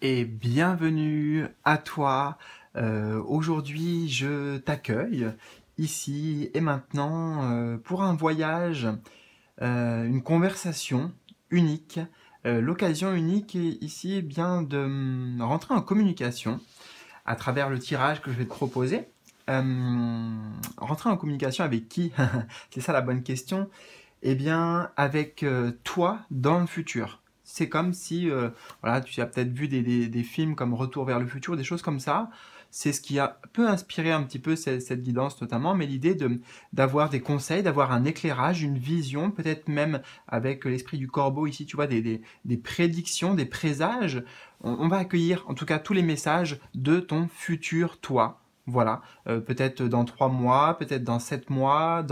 Et bienvenue à toi. Aujourd'hui, je t'accueille ici et maintenant pour un voyage, une conversation unique. L'occasion unique ici est bien de rentrer en communication à travers le tirage que je vais te proposer. Rentrer en communication avec qui? C'est ça la bonne question. Eh bien, avec toi dans le futur. C'est comme si, voilà, tu as peut-être vu des films comme Retour vers le futur, des choses comme ça. C'est ce qui a peut inspirer un petit peu cette guidance notamment, mais l'idée d'avoir des conseils, d'avoir un éclairage, une vision, peut-être même avec l'esprit du corbeau ici, tu vois, des prédictions, des présages. On va accueillir en tout cas tous les messages de ton futur toi. Voilà, peut-être dans 3 mois, peut-être dans 7 mois,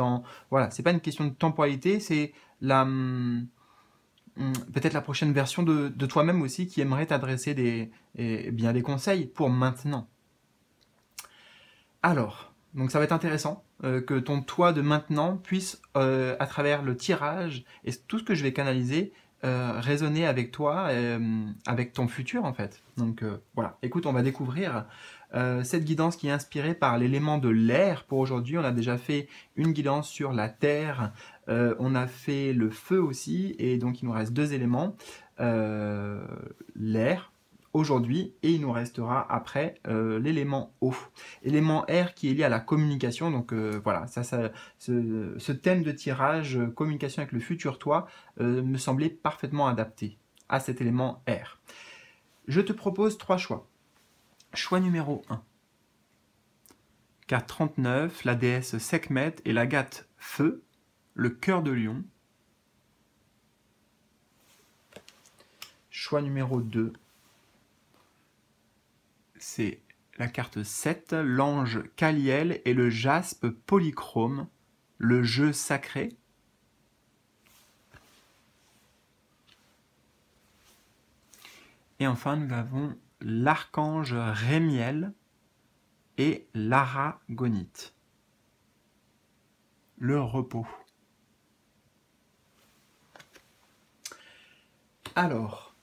voilà, c'est pas une question de temporalité, c'est peut-être la prochaine version de toi-même aussi qui aimerait t'adresser bien des conseils pour maintenant. Alors, donc ça va être intéressant que ton toi de maintenant puisse, à travers le tirage et tout ce que je vais canaliser, résonner avec toi, avec ton futur en fait. Donc voilà, écoute, on va découvrir cette guidance qui est inspirée par l'élément de l'air pour aujourd'hui. On a déjà fait une guidance sur la terre, on a fait le feu aussi, et donc il nous reste 2 éléments, l'air aujourd'hui, et il nous restera après l'élément eau. Élément R qui est lié à la communication, donc voilà, ce thème de tirage, communication avec le futur toi, me semblait parfaitement adapté à cet élément R. Je te propose 3 choix. Choix numéro 1. Carte 39, la déesse Sekhmet et l'agate Feu, le cœur de lion. Choix numéro 2. C'est la carte 7, l'ange Kaliel et le jaspe polychrome, le jeu sacré. Et enfin, nous avons l'archange Rémiel et l'aragonite, le repos. Alors,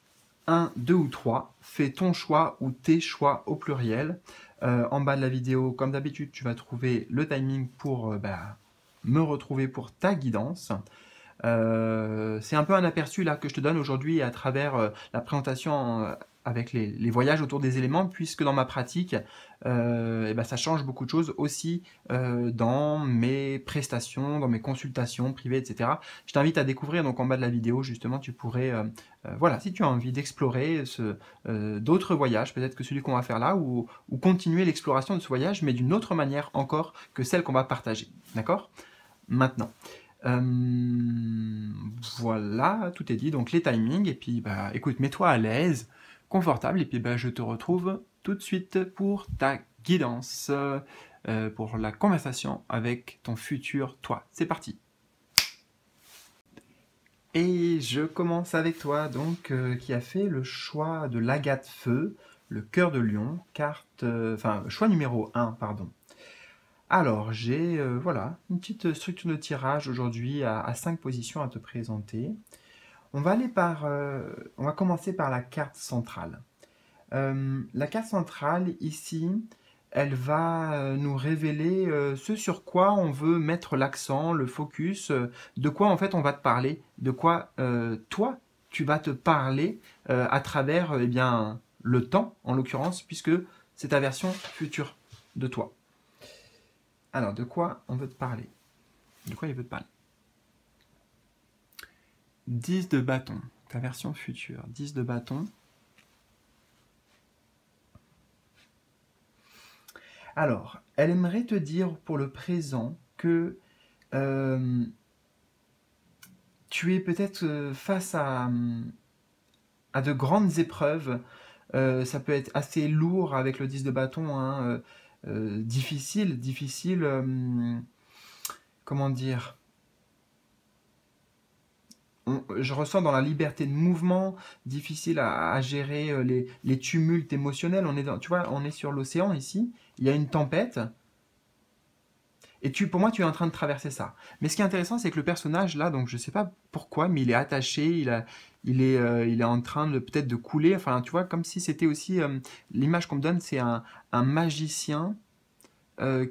1, 2 ou 3, fais ton choix ou tes choix au pluriel. En bas de la vidéo, comme d'habitude, tu vas trouver le timing pour me retrouver pour ta guidance. C'est un peu un aperçu là que je te donne aujourd'hui à travers la présentation avec les voyages autour des éléments, puisque dans ma pratique, ça change beaucoup de choses aussi dans mes prestations, dans mes consultations privées, etc. Je t'invite à découvrir, donc en bas de la vidéo, justement, tu pourrais, voilà, si tu as envie d'explorer d'autres voyages, peut-être que celui qu'on va faire là, ou continuer l'exploration de ce voyage, mais d'une autre manière encore que celle qu'on va partager. D'accord? Maintenant. Voilà, tout est dit, donc les timings, et puis écoute, mets-toi à l'aise, confortable, et puis je te retrouve tout de suite pour ta guidance, pour la conversation avec ton futur toi. C'est parti. Et je commence avec toi, donc, qui a fait le choix de l'agate feu, le cœur de lion, carte, choix numéro 1, pardon. Alors, j'ai voilà, une petite structure de tirage aujourd'hui à 5 positions à te présenter. On va on va commencer par la carte centrale. La carte centrale, ici, elle va nous révéler ce sur quoi on veut mettre l'accent, le focus, de quoi en fait on va te parler, de quoi toi, tu vas te parler à travers le temps, en l'occurrence, puisque c'est ta version future de toi. Alors, de quoi on veut te parler? De quoi il veut te parler? 10 de bâton, ta version future. 10 de bâton. Alors, elle aimerait te dire pour le présent que tu es peut-être face à de grandes épreuves. Ça peut être assez lourd avec le 10 de bâton, hein, difficile, comment dire, je ressens dans la liberté de mouvement, difficile à gérer les tumultes émotionnels. Tu vois, on est sur l'océan ici, il y a une tempête, et pour moi, tu es en train de traverser ça. Mais ce qui est intéressant, c'est que le personnage là, donc je sais pas pourquoi, mais il est attaché, il est en train de peut-être de couler. Enfin, tu vois, comme si c'était aussi l'image qu'on me donne, c'est un magicien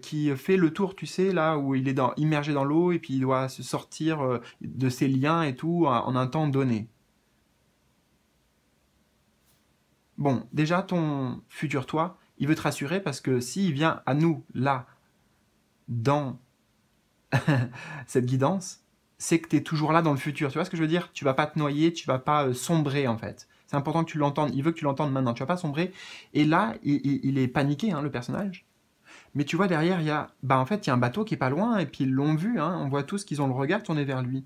qui fait le tour, tu sais, là où il est immergé dans l'eau et puis il doit se sortir de ses liens et tout en un temps donné. Bon, déjà, ton futur toi, il veut te rassurer parce que s'il vient à nous, là, dans cette guidance, c'est que tu es toujours là dans le futur. Tu vois ce que je veux dire? Tu vas pas te noyer, tu vas pas sombrer en fait. C'est important que tu l'entendes. Il veut que tu l'entendes maintenant. Tu vas pas sombrer. Et là, il est paniqué, hein, le personnage. Mais tu vois, derrière, il y a, bah, en fait, il y a un bateau qui est pas loin, et puis ils l'ont vu, hein. On voit tous qu'ils ont le regard tourné vers lui.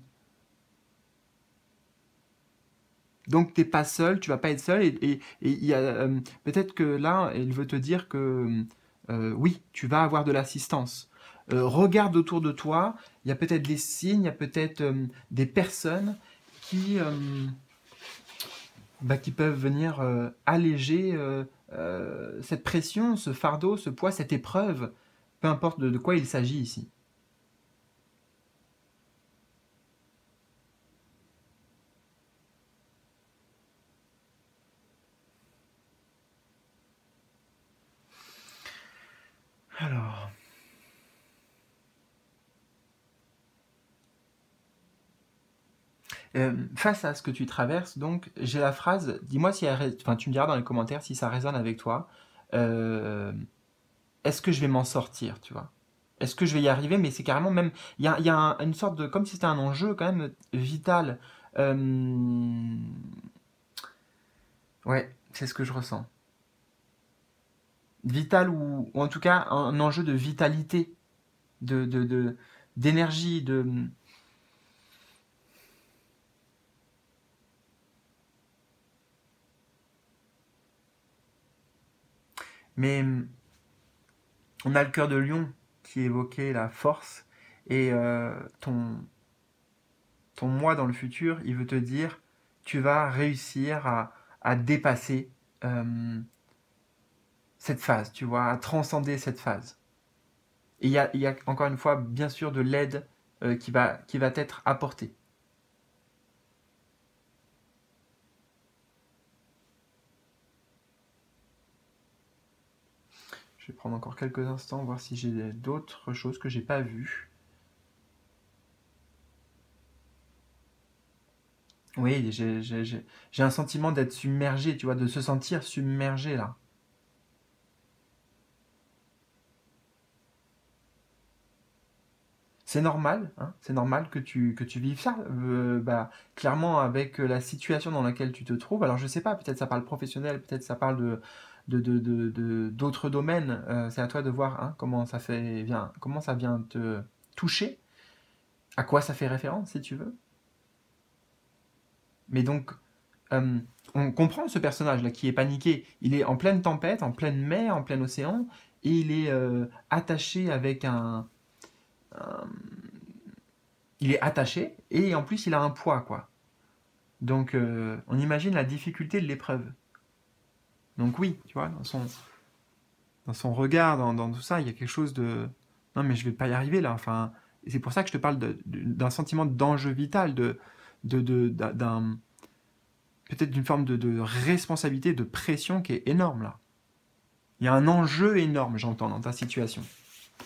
Donc t'es pas seul, tu vas pas être seul, et il y a peut-être que là, il veut te dire que oui, tu vas avoir de l'assistance. Regarde autour de toi, il y a peut-être des signes, il y a peut-être des personnes qui, bah, qui peuvent venir alléger cette pression, ce fardeau, ce poids, cette épreuve, peu importe de quoi il s'agit ici. Alors, face à ce que tu traverses, donc, j'ai la phrase, dis-moi si enfin, tu me diras dans les commentaires si ça résonne avec toi. Euh, Est-ce que je vais m'en sortir, tu vois? Est-ce que je vais y arriver? Mais c'est carrément même, il y a une sorte de, comme si c'était un enjeu quand même vital. Euh, ouais, c'est ce que je ressens. Vital ou en tout cas un enjeu de vitalité, d'énergie, de. Mais on a le cœur de lion qui évoquait la force et ton moi dans le futur, il veut te dire, tu vas réussir à dépasser cette phase, tu vois, à transcender cette phase. Et il y a encore une fois, bien sûr, de l'aide qui va t'être apportée. Je vais prendre encore quelques instants, voir si j'ai d'autres choses que j'ai pas vues. Oui, j'ai un sentiment d'être submergé, tu vois, de se sentir submergé là. C'est normal, hein, c'est normal que tu vives ça. Bah, clairement, avec la situation dans laquelle tu te trouves, alors je sais pas, peut-être ça parle professionnel, peut-être ça parle d'autres domaines. C'est à toi de voir hein, comment ça vient te toucher, à quoi ça fait référence si tu veux. Mais donc, euh, on comprend ce personnage-là qui est paniqué. Il est en pleine tempête, en pleine mer, en plein océan, et il est attaché avec un- il est attaché, et en plus il a un poids, quoi. Donc, on imagine la difficulté de l'épreuve. Donc oui, tu vois, dans son regard, dans tout ça, il y a quelque chose de... Non, mais je vais pas y arriver là. Enfin, et c'est pour ça que je te parle d'un sentiment d'enjeu vital, d'un, peut-être d'une forme de responsabilité, de pression qui est énorme là. Il y a un enjeu énorme, j'entends, dans ta situation,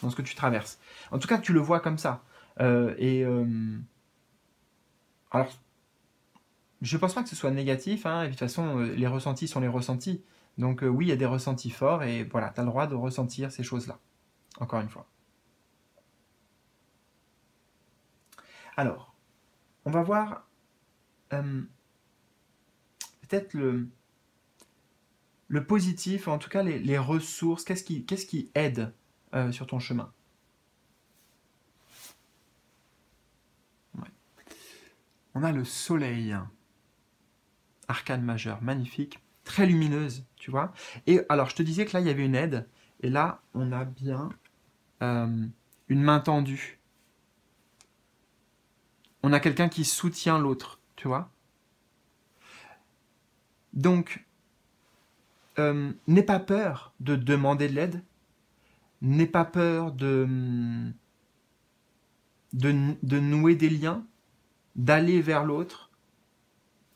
dans ce que tu traverses. En tout cas, tu le vois comme ça. Alors, je pense pas que ce soit négatif, hein, et de toute façon, les ressentis sont les ressentis. Donc oui, il y a des ressentis forts, et voilà, tu as le droit de ressentir ces choses-là, encore une fois. Alors, on va voir euh, peut-être le positif, en tout cas les ressources, qu'est-ce qui aide sur ton chemin. Ouais. On a le soleil, arcane majeur, magnifique, très lumineuse, tu vois. Et alors, je te disais que là, il y avait une aide, et là, on a bien euh, une main tendue. On a quelqu'un qui soutient l'autre, tu vois. Donc, n'aie pas peur de demander de l'aide, n'aie pas peur de nouer des liens, d'aller vers l'autre.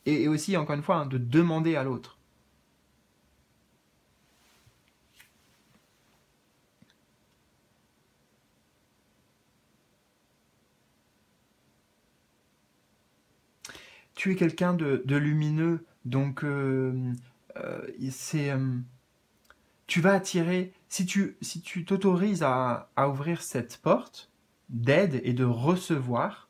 et aussi, encore une fois, hein, de demander à l'autre. Tu es quelqu'un de lumineux, donc c'est, tu vas attirer, si tu t'autorises à ouvrir cette porte d'aide et de recevoir,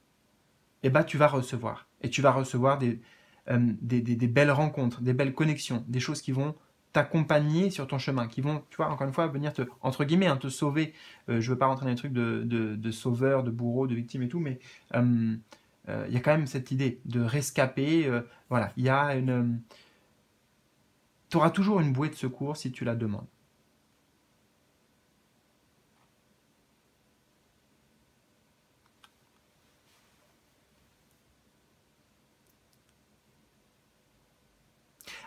eh ben, tu vas recevoir. Et tu vas recevoir des belles rencontres, des belles connexions, des choses qui vont t'accompagner sur ton chemin, qui vont, tu vois, encore une fois, venir te, entre guillemets, hein, te sauver. Je ne veux pas rentrer dans les trucs de sauveur, de bourreau, de victime et tout, mais il y a quand même cette idée de rescaper. Voilà, il y a une. Tu auras toujours une bouée de secours si tu la demandes.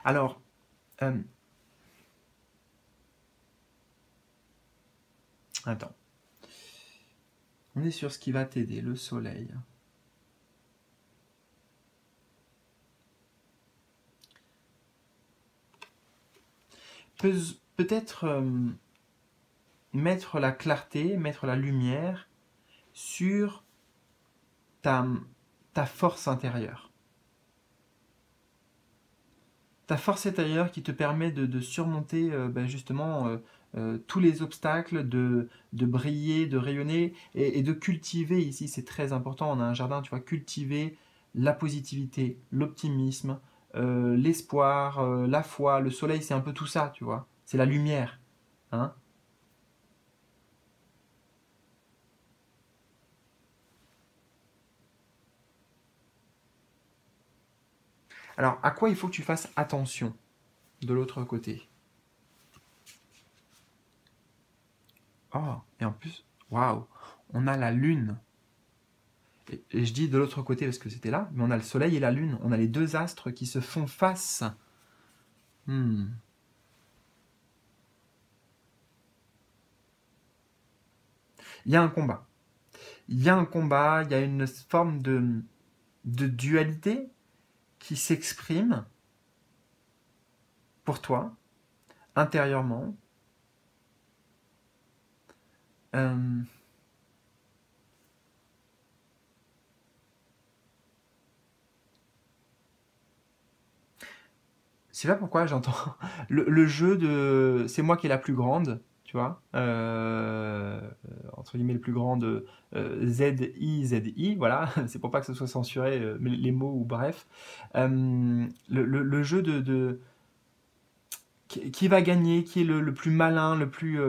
Alors, euh, attends. On est sur ce qui va t'aider, le soleil. Peut-être mettre la clarté, mettre la lumière sur ta, ta force intérieure. Ta force intérieure qui te permet de surmonter ben justement tous les obstacles, de briller, de rayonner et de cultiver ici, c'est très important, on a un jardin, tu vois, cultiver la positivité, l'optimisme, l'espoir, la foi, le soleil, c'est un peu tout ça, tu vois, c'est la lumière. Hein. Alors, à quoi il faut que tu fasses attention de l'autre côté? Oh, et en plus, waouh, on a la lune. Et je dis de l'autre côté parce que c'était là, mais on a le soleil et la lune. On a les deux astres qui se font face. Hmm. Il y a un combat. Il y a un combat, il y a une forme de dualité qui s'exprime pour toi, intérieurement. Euh, je sais pas pourquoi j'entends le jeu de c'est moi qui est la plus grande, tu vois, entre guillemets le plus grande ZI, voilà, c'est pour pas que ce soit censuré les mots ou bref. Le jeu qui va gagner, qui est le plus malin, le plus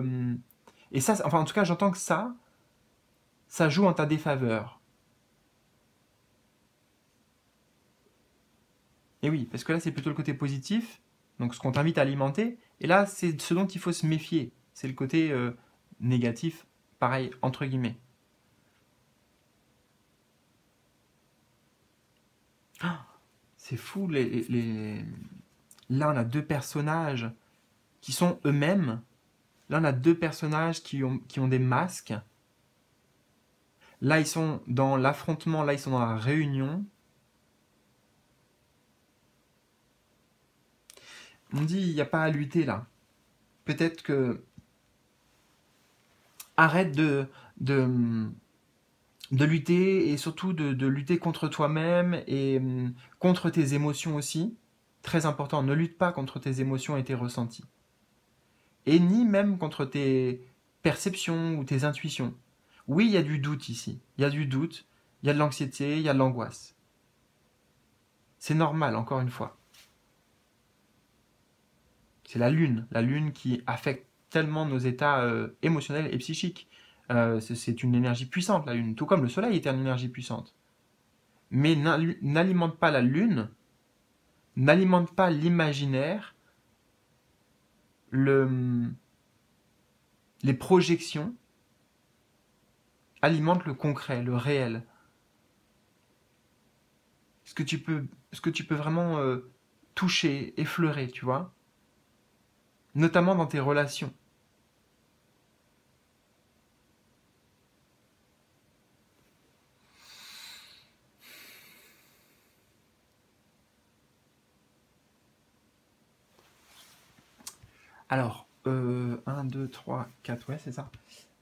et ça, enfin en tout cas j'entends que ça joue en ta défaveur. Et oui, parce que là c'est plutôt le côté positif, donc ce qu'on t'invite à alimenter, et là c'est ce dont il faut se méfier, c'est le côté négatif, pareil, entre guillemets. C'est fou, là on a deux personnages qui sont eux-mêmes, là on a deux personnages qui ont des masques, là ils sont dans l'affrontement, là ils sont dans la réunion. On dit il n'y a pas à lutter là. Peut-être que arrête de, de lutter et surtout de lutter contre toi-même et contre tes émotions aussi. Très important, ne lutte pas contre tes émotions et tes ressentis. Et ni même contre tes perceptions ou tes intuitions. Oui, il y a du doute ici. Il y a du doute, il y a de l'anxiété, il y a de l'angoisse. C'est normal, encore une fois. C'est la lune qui affecte tellement nos états émotionnels et psychiques. C'est une énergie puissante, la lune, tout comme le soleil est une énergie puissante. Mais n'alimente pas la lune, n'alimente pas l'imaginaire, le, les projections, alimente le concret, le réel. Ce que tu peux vraiment toucher, effleurer, tu vois, notamment dans tes relations. Alors, 1, 2, 3, 4, ouais, c'est ça.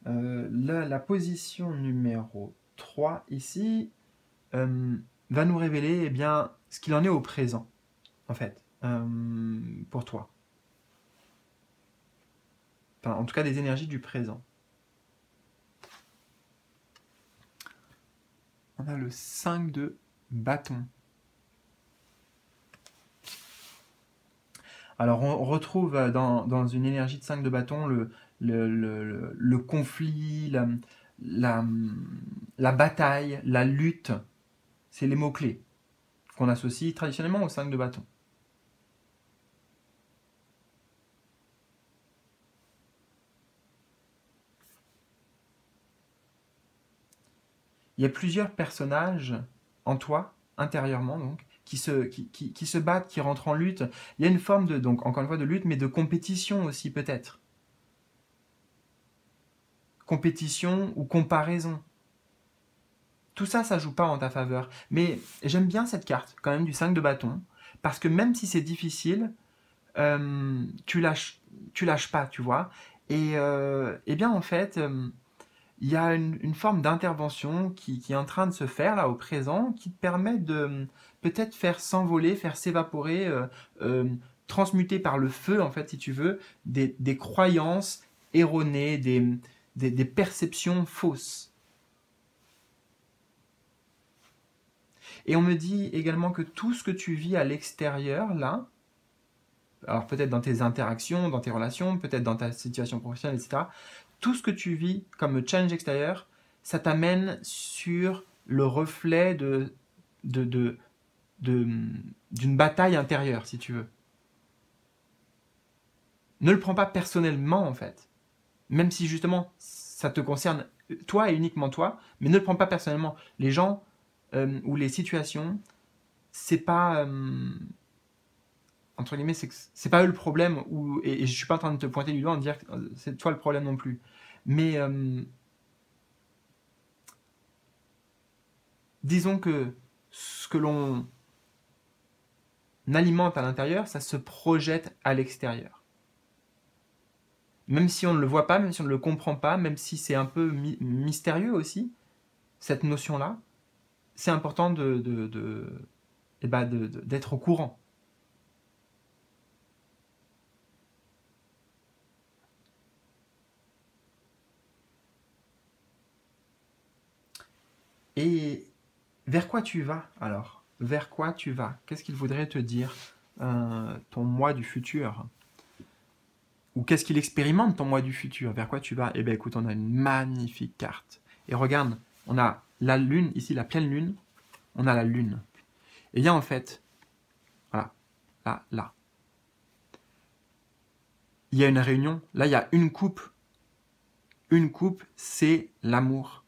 La position numéro 3 ici va nous révéler eh bien, ce qu'il en est au présent, en fait, pour toi. Enfin, en tout cas, des énergies du présent. On a le 5 de bâton. Alors, on retrouve dans une énergie de 5 de bâton le conflit, la bataille, la lutte. C'est les mots-clés qu'on associe traditionnellement au 5 de bâton. Il y a plusieurs personnages en toi, intérieurement donc, qui se battent, qui rentrent en lutte. Il y a une forme de, donc encore une fois, de lutte, mais de compétition aussi peut-être. Compétition ou comparaison. Tout ça, ça joue pas en ta faveur. Mais j'aime bien cette carte, quand même, du 5 de bâton, parce que même si c'est difficile, tu lâches pas, tu vois. Et bien, en fait, il y a une forme d'intervention qui est en train de se faire là au présent, qui te permet de peut-être faire s'envoler, faire s'évaporer, transmuter par le feu, en fait, si tu veux, des croyances erronées, des perceptions fausses. Et on me dit également que tout ce que tu vis à l'extérieur, là, alors peut-être dans tes interactions, dans tes relations, peut-être dans ta situation professionnelle, etc., tout ce que tu vis comme challenge extérieur, ça t'amène sur le reflet de, d'une bataille intérieure, si tu veux. Ne le prends pas personnellement, en fait. Même si justement, ça te concerne toi et uniquement toi, mais ne le prends pas personnellement. Les gens ou les situations, c'est pas... entre guillemets, c'est pas eux le problème, et je suis pas en train de te pointer du doigt en dire que c'est toi le problème non plus. Mais disons que ce que l'on alimente à l'intérieur, ça se projette à l'extérieur. Même si on ne le voit pas, même si on ne le comprend pas, même si c'est un peu mystérieux aussi, cette notion-là, c'est important d'être au courant. Et vers quoi tu vas alors? Vers quoi tu vas? Qu'est-ce qu'il voudrait te dire ton moi du futur? Ou qu'est-ce qu'il expérimente ton moi du futur? Vers quoi tu vas? Eh bien écoute, on a une magnifique carte. Et regarde, on a la lune, ici la pleine lune, on a la lune. Et bien en fait, voilà, là. Il y a une réunion, là il y a une coupe. Une coupe, c'est l'amour.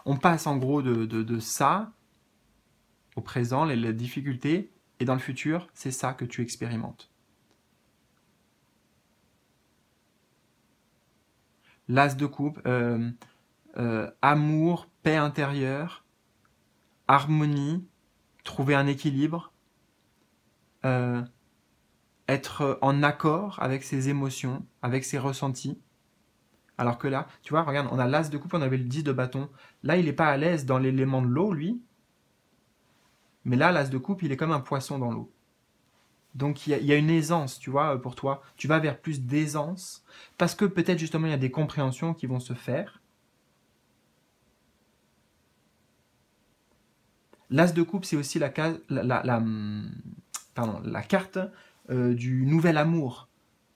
On passe en gros de ça, au présent, les difficultés, et dans le futur, c'est ça que tu expérimentes. L'as de coupe, amour, paix intérieure, harmonie, trouver un équilibre, euh, être en accord avec ses émotions, avec ses ressentis. Alors que là, tu vois, regarde, on a l'as de coupe, on avait le 10 de bâton. Là, il n'est pas à l'aise dans l'élément de l'eau, lui. Mais là, l'as de coupe, il est comme un poisson dans l'eau. Donc il y a une aisance, tu vois, pour toi. Tu vas vers plus d'aisance, parce que peut-être justement il y a des compréhensions qui vont se faire. L'as de coupe, c'est aussi la carte du nouvel amour.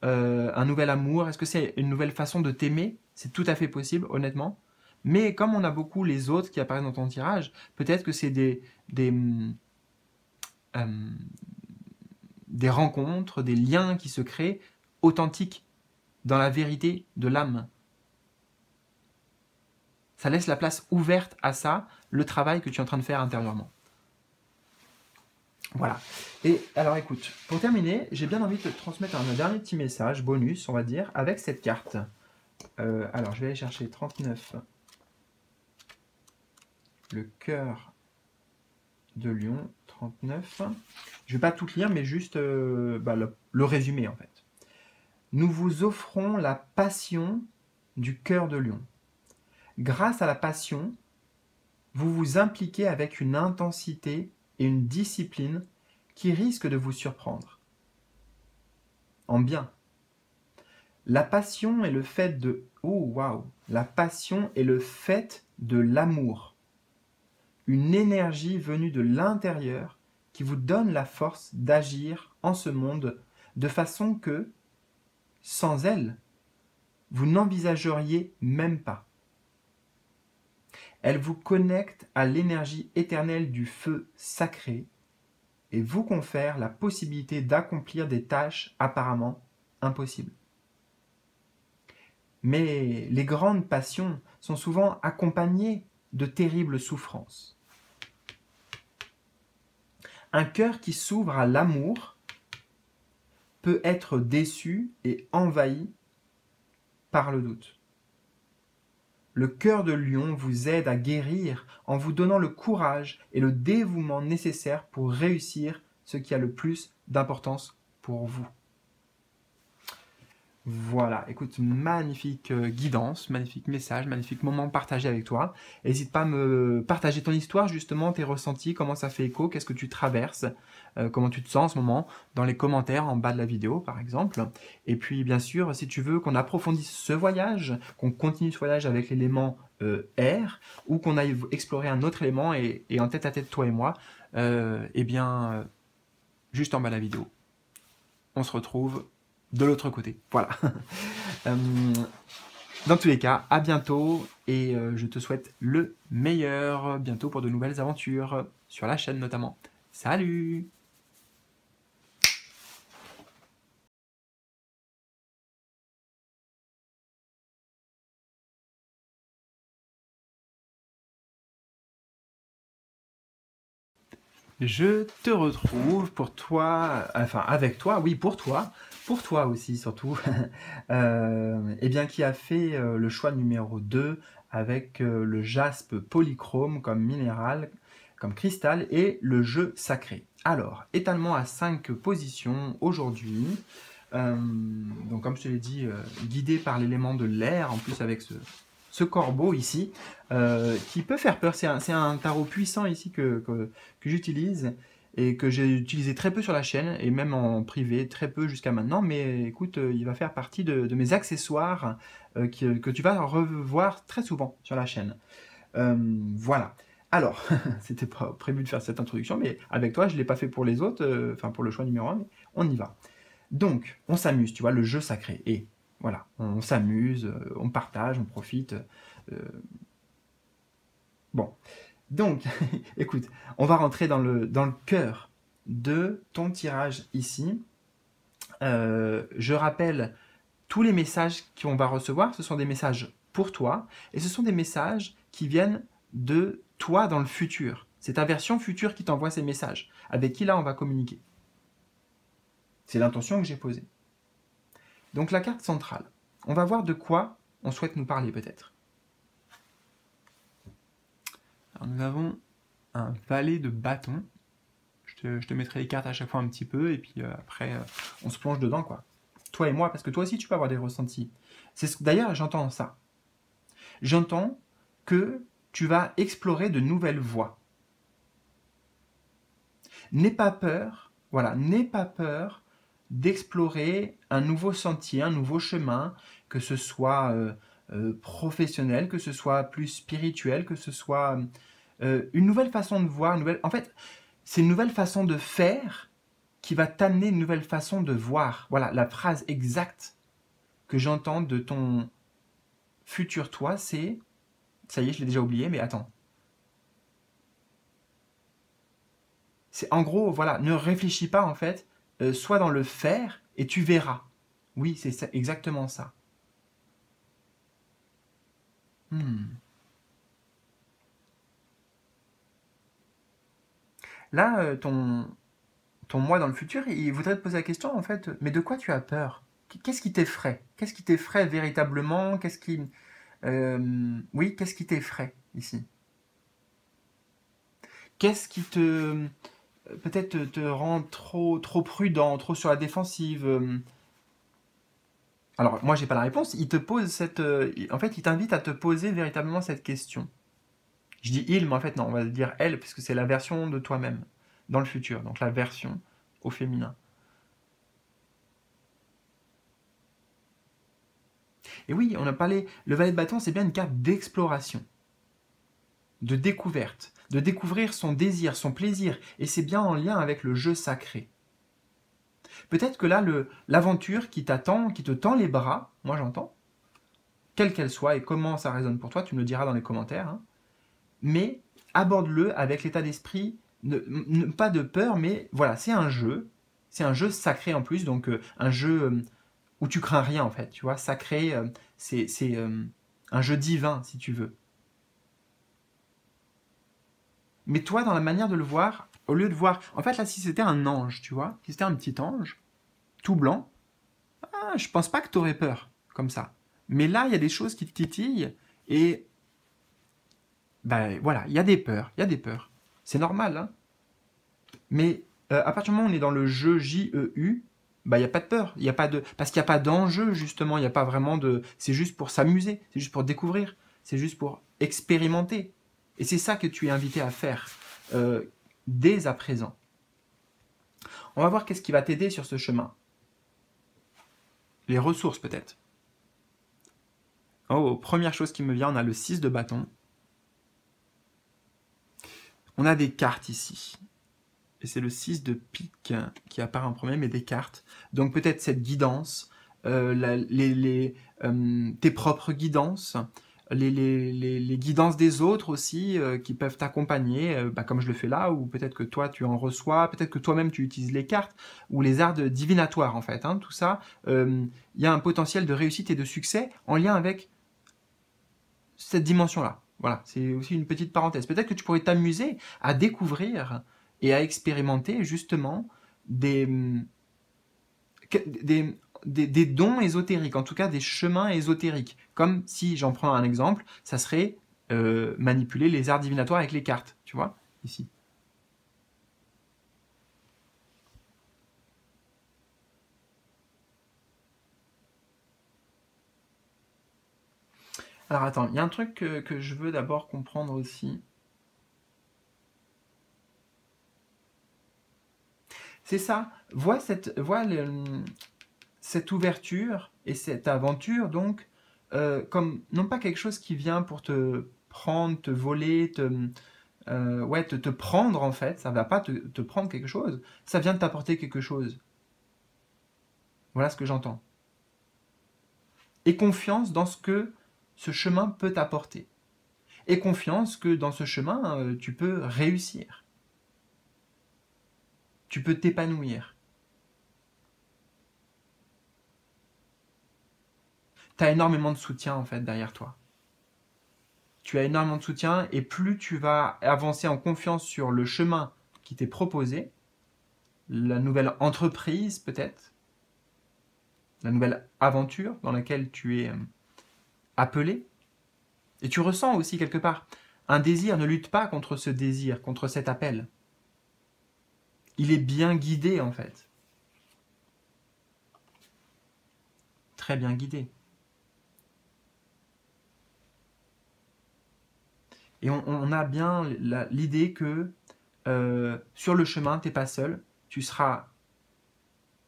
Un nouvel amour, est-ce que c'est une nouvelle façon de t'aimer? C'est tout à fait possible, honnêtement. Mais comme on a beaucoup les autres qui apparaissent dans ton tirage, peut-être que c'est euh, des rencontres, des liens qui se créent authentiques dans la vérité de l'âme. Ça laisse la place ouverte à ça, le travail que tu es en train de faire intérieurement. Voilà. Et alors écoute, pour terminer, j'ai bien envie de te transmettre un dernier petit message, bonus, on va dire, avec cette carte. Alors je vais aller chercher 39. Le cœur de Lion, 39. Je ne vais pas tout lire, mais juste le résumé en fait. Nous vous offrons la passion du cœur de Lion. Grâce à la passion, vous vous impliquez avec une intensité et une discipline qui risquent de vous surprendre. En bien. La passion est le fait de... Oh, waouh! La passion est le fait de l'amour. Une énergie venue de l'intérieur qui vous donne la force d'agir en ce monde de façon que, sans elle, vous n'envisageriez même pas. Elle vous connecte à l'énergie éternelle du feu sacré et vous confère la possibilité d'accomplir des tâches apparemment impossibles. Mais les grandes passions sont souvent accompagnées de terribles souffrances. Un cœur qui s'ouvre à l'amour peut être déçu et envahi par le doute. Le cœur de lion vous aide à guérir en vous donnant le courage et le dévouement nécessaires pour réussir ce qui a le plus d'importance pour vous. Voilà, écoute, magnifique guidance, magnifique message, magnifique moment partagé avec toi. N'hésite pas à me partager ton histoire, justement, tes ressentis, comment ça fait écho, qu'est-ce que tu traverses, comment tu te sens en ce moment, dans les commentaires en bas de la vidéo, par exemple. Et puis, bien sûr, si tu veux qu'on approfondisse ce voyage, qu'on continue ce voyage avec l'élément air, ou qu'on aille explorer un autre élément et en tête à tête, toi et moi, juste en bas de la vidéo. On se retrouve de l'autre côté. Voilà. Dans tous les cas, à bientôt et je te souhaite le meilleur bientôt pour de nouvelles aventures sur la chaîne notamment. Salut! Je te retrouve pour toi, enfin avec toi, oui pour toi aussi surtout, qui a fait le choix numéro 2 avec le jaspe polychrome comme minéral, comme cristal et le jeu sacré. Alors, étalement à 5 positions aujourd'hui, donc comme je te l'ai dit, guidé par l'élément de l'air, en plus avec ce corbeau ici, qui peut faire peur. C'est un tarot puissant ici que j'utilise et que j'ai utilisé très peu sur la chaîne et même en privé, très peu jusqu'à maintenant. Mais écoute, il va faire partie de mes accessoires que tu vas revoir très souvent sur la chaîne. Voilà. Alors, c'était pas prévu de faire cette introduction, mais avec toi, je ne l'ai pas fait pour les autres, enfin pour le choix numéro 1, mais on y va. Donc, on s'amuse, tu vois, le jeu sacré. Et voilà, on s'amuse, on partage, on profite. Bon, donc, écoute, on va rentrer dans le cœur de ton tirage ici. Je rappelle, tous les messages qu'on va recevoir, ce sont des messages pour toi, et ce sont des messages qui viennent de toi dans le futur. C'est ta version future qui t'envoie ces messages, avec qui là on va communiquer. C'est l'intention que j'ai posée. Donc la carte centrale, on va voir de quoi on souhaite nous parler peut-être. Alors nous avons un valet de bâton. Je te mettrai les cartes à chaque fois un petit peu, et puis après on se plonge dedans, quoi. Toi et moi, parce que toi aussi tu peux avoir des ressentis. D'ailleurs, j'entends ça. J'entends que tu vas explorer de nouvelles voies. N'aie pas peur, voilà, n'aie pas peur d'explorer un nouveau sentier, un nouveau chemin, que ce soit professionnel, que ce soit plus spirituel, que ce soit une nouvelle façon de voir, en fait, c'est une nouvelle façon de faire qui va t'amener une nouvelle façon de voir. Voilà, la phrase exacte que j'entends de ton futur toi, c'est... Ça y est, je l'ai déjà oublié, mais attends. C'est en gros, voilà, ne réfléchis pas en fait, sois dans le faire et tu verras. Oui, c'est exactement ça. Là, ton moi dans le futur, il voudrait te poser la question en fait, mais de quoi tu as peur? Qu'est-ce qui t'effraie? Qu'est-ce qui t'effraie véritablement? Oui, qu'est-ce qui t'effraie ici? Qu'est-ce qui te peut-être te rend trop prudent, trop sur la défensive? Alors, moi, j'ai pas la réponse. Il te pose en fait, il t'invite à te poser véritablement cette question. Je dis il, mais en fait, non, on va dire elle, puisque c'est la version de toi-même dans le futur. Donc, la version au féminin. Et oui, on a parlé, le valet de bâton, c'est bien une carte d'exploration, de découverte, de découvrir son désir, son plaisir. Et c'est bien en lien avec le jeu sacré. Peut-être que là, l'aventure qui t'attend, qui te tend les bras, moi j'entends, quelle qu'elle soit et comment ça résonne pour toi, tu me le diras dans les commentaires, hein, mais aborde-le avec l'état d'esprit, pas de peur, mais voilà, c'est un jeu sacré en plus, donc un jeu où tu crains rien en fait, tu vois, sacré, c'est un jeu divin si tu veux. Mais toi, dans la manière de le voir, au lieu de voir, en fait là, si c'était un ange, tu vois, si c'était un petit ange, tout blanc, je pense pas que tu aurais peur comme ça. Mais là, il y a des choses qui te titillent et ben voilà, il y a des peurs, il y a des peurs. C'est normal, hein. Mais à partir du moment où on est dans le jeu JEU, bah il y a pas de peur, il y a pas de parce qu'il n'y a pas d'enjeu justement, il n'y a pas vraiment de c'est juste pour s'amuser, c'est juste pour découvrir, c'est juste pour expérimenter. Et c'est ça que tu es invité à faire dès à présent. On va voir qu'est-ce qui va t'aider sur ce chemin. Les ressources peut-être. Oh, première chose qui me vient, on a le 6 de bâton. On a des cartes ici. Et c'est le 6 de pique qui apparaît en premier, mais des cartes. Donc peut-être cette guidance, tes propres guidances, les guidances des autres aussi qui peuvent t'accompagner, comme je le fais là, ou peut-être que toi tu en reçois, peut-être que toi-même tu utilises les cartes, ou les arts divinatoires en fait. Hein, tout ça, il y a un potentiel de réussite et de succès en lien avec cette dimension-là. Voilà, c'est aussi une petite parenthèse. Peut-être que tu pourrais t'amuser à découvrir et à expérimenter justement des, des, des dons ésotériques, en tout cas des chemins ésotériques. Comme si, j'en prends un exemple, ça serait manipuler les arts divinatoires avec les cartes, tu vois, ici. Alors attends, il y a un truc que je veux d'abord comprendre aussi. C'est ça, cette ouverture et cette aventure, donc, comme non pas quelque chose qui vient pour te prendre, te voler, ouais, te prendre en fait, ça va pas te prendre quelque chose, ça vient de t'apporter quelque chose. Voilà ce que j'entends. Et confiance dans ce que ce chemin peut t'apporter. Et confiance que dans ce chemin, tu peux réussir. Tu peux t'épanouir. Tu as énormément de soutien en fait derrière toi. Tu as énormément de soutien et plus tu vas avancer en confiance sur le chemin qui t'est proposé, la nouvelle entreprise peut-être, la nouvelle aventure dans laquelle tu es appelé. Et tu ressens aussi quelque part un désir, ne lutte pas contre ce désir, contre cet appel. Il est bien guidé en fait. Très bien guidé. Et on a bien l'idée que sur le chemin, tu n'es pas seul, tu seras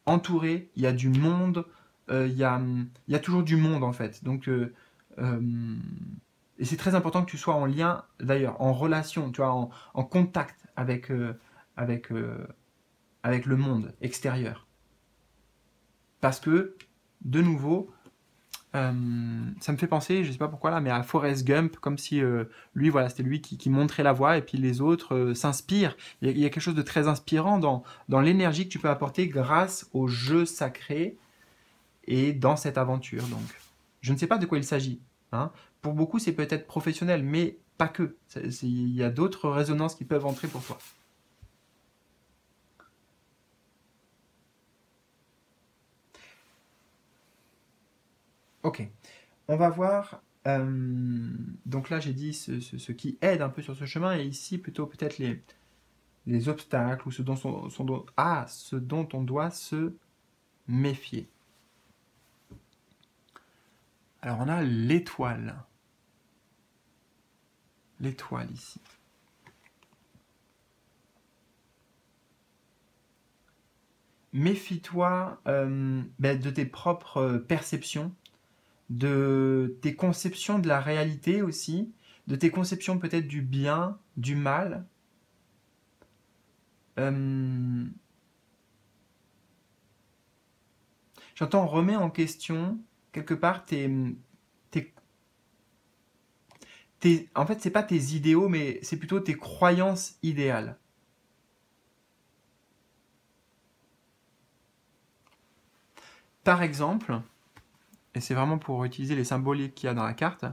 entouré, il y a du monde, il y a toujours du monde en fait. Donc, et c'est très important que tu sois en lien, d'ailleurs, en relation, tu vois, en contact avec, avec le monde extérieur. Parce que, de nouveau, ça me fait penser, je sais pas pourquoi là, mais à Forrest Gump, comme si lui, voilà, c'était lui qui montrait la voie et puis les autres s'inspirent. Il y a quelque chose de très inspirant dans l'énergie que tu peux apporter grâce au jeu sacré et dans cette aventure. Donc, je ne sais pas de quoi il s'agit. Hein. Pour beaucoup, c'est peut-être professionnel, mais pas que. Il y a d'autres résonances qui peuvent entrer pour toi. Ok. On va voir. Donc là, j'ai dit ce qui aide un peu sur ce chemin, et ici plutôt peut-être les obstacles ou ce dont on doit se méfier. Alors on a l'étoile. L'étoile ici. Méfie-toi de tes propres perceptions, de tes conceptions de la réalité aussi, de tes conceptions peut-être du bien, du mal. J'entends remets en question quelque part en fait, c'est pas tes idéaux, mais c'est plutôt tes croyances idéales. Par exemple, et c'est vraiment pour utiliser les symboliques qu'il y a dans la carte,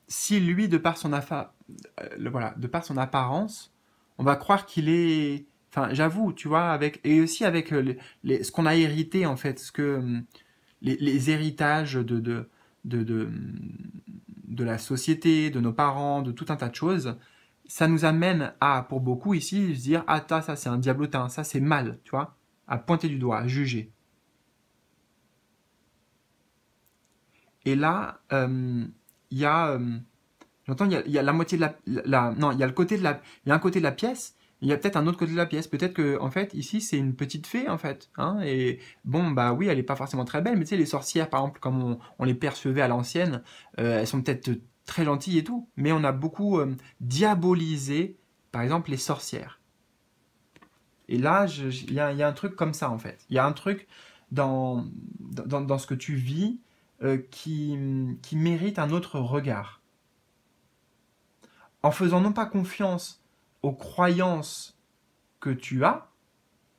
si lui, de par son de par son apparence, on va croire qu'il est, enfin, j'avoue, tu vois, et aussi avec ce qu'on a hérité en fait, les héritages de la société, de nos parents, de tout un tas de choses, ça nous amène à, pour beaucoup ici, se dire ah ça c'est un diablotin, ça c'est mal, tu vois, à pointer du doigt, à juger. Et là, il y a, j'entends, il y a la moitié de non, il y a le côté de il y a un côté de la pièce, il y a peut-être un autre côté de la pièce. Peut-être que, en fait, ici, c'est une petite fée, en fait, hein, et bon, bah oui, elle est pas forcément très belle, mais tu sais, les sorcières, par exemple, comme on les percevait à l'ancienne, elles sont peut-être très gentilles et tout, mais on a beaucoup diabolisé, par exemple, les sorcières. Et là, il y a un truc comme ça, en fait. Il y a un truc dans ce que tu vis qui mérite un autre regard. En faisant non pas confiance aux croyances que tu as,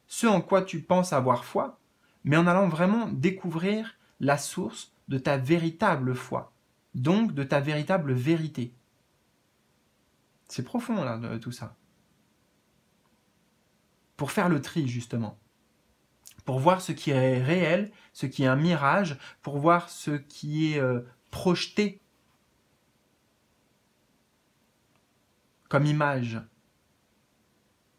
ce en quoi tu penses avoir foi, mais en allant vraiment découvrir la source de ta véritable foi, donc de ta véritable vérité. C'est profond là, tout ça. Pour faire le tri justement. Pour voir ce qui est réel, ce qui est un mirage, pour voir ce qui est projeté comme image.